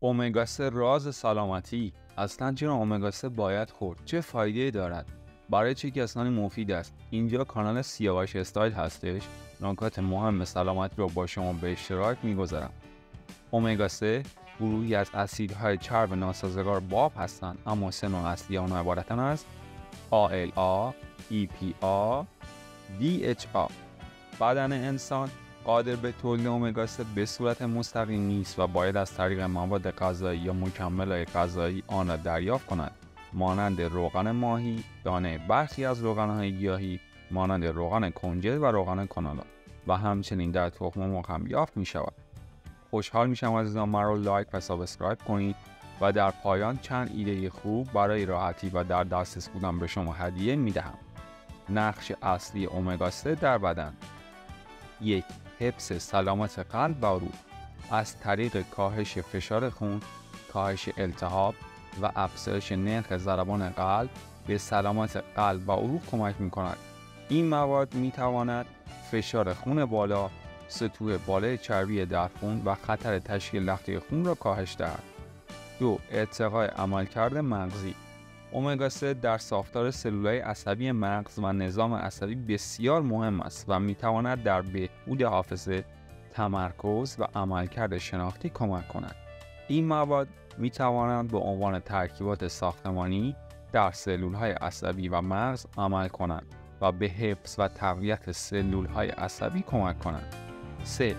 امگا 3 راز سلامتی. اصلا چرا امگا 3 باید خورد؟ چه فایده دارد؟ برای چه کسانی مفید است؟ اینجا کانال سیاوش استایل هستش. نکات مهم سلامتی رو با شما به اشتراک میگذارم. امگا 3 گروهی از اسیدهای چرب ناسازگار باب هستند، اما سه نوع اصلی آنها عبارتند از ALA، EPA، DHA. بدن انسان قادر به تولید امگا 3 به صورت مستقیم نیست و باید از طریق مواد غذایی یا مکمل‌های غذایی آن را دریافت کند، مانند روغن ماهی، دانه برخی از روغن‌های گیاهی مانند روغن کنجد و روغن کانالا و همچنین در تخم مرغ هم یافت می‌شود. خوشحال میشم عزیزان مرا لایک و سابسکرایب کنید و در پایان چند ایده خوب برای راحتی و در دسترس بودن به شما هدیه میدهم. نقش اصلی امگا 3 در بدن: 1. حفظ سلامت قلب و عروق. از طریق کاهش فشار خون، کاهش التهاب و افزایش نرخ ضربان قلب به سلامت قلب و عروق کمک می‌کند. این مواد می‌تواند فشار خون بالا، سطوح بالای چربی در خون و خطر تشکیل لخته خون را کاهش دهد. 2. ارتقای عملکرد مغزی. امگا 3 در ساختار سلولهای عصبی مغز و نظام عصبی بسیار مهم است و میتواند در بهبود حافظه، تمرکز و عملکرد شناختی کمک کند. این مواد میتوانند به عنوان ترکیبات ساختمانی در سلولهای عصبی و مغز عمل کنند و به حفظ و تقویت سلولهای عصبی کمک کنند. 3.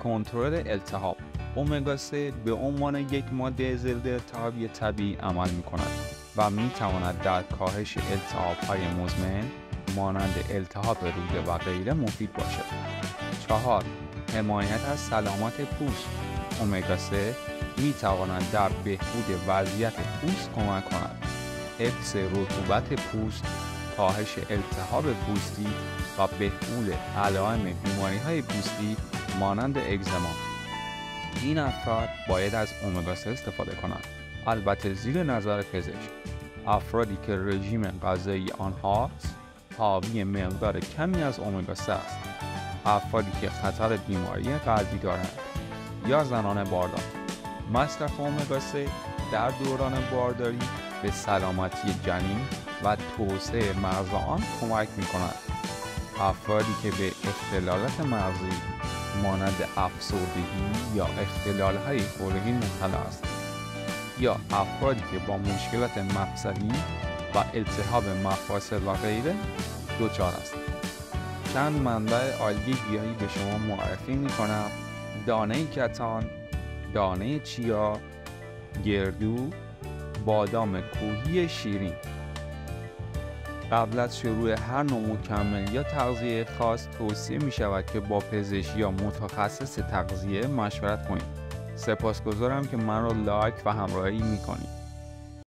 کنترل التهاب. امگا 3 به عنوان یک ماده ضد التهابی طبیعی عمل می‌کند و می‌تواند در کاهش التهاب‌های مزمن مانند التهاب روده و غیره مفید باشد. 4. حمایت از سلامت پوست. امگا 3 می‌تواند در بهبود وضعیت پوست کمک کند، حفظ رطوبت پوست، کاهش التهاب پوستی و بهبود علائم بیماری‌های پوستی مانند اگزما. این افراد باید از امگا 3 استفاده کنند، البته زیر نظر پزشک. افرادی که رژیم غذایی آنها حاوی مقدار کمی از امگا 3 است، افرادی که خطر بیماری قلبی دارند یا زنان باردار. مصرف امگا 3 در دوران بارداری به سلامتی جنین و توسعه مغز آن کمک می‌کند. افرادی که به اختلالات مغزی مانند افسردگی یا اختلال‌های خلقی مبتلا هستند یا افرادی که با مشکلات مفصلی و التهاب مفاصل و غیره دچار هستند. چند منبع آلگی گیاهی به شما معرفی می‌کنم: دانه کتان، دانه چیا، گردو، بادام کوهی شیرین. قبل از شروع هر نوع مکمل یا تغذیه خاص توصیه می شود که با پزشک یا متخصص تغذیه مشورت کنید. سپاسگزارم که من را لایک و همراهی می کنید.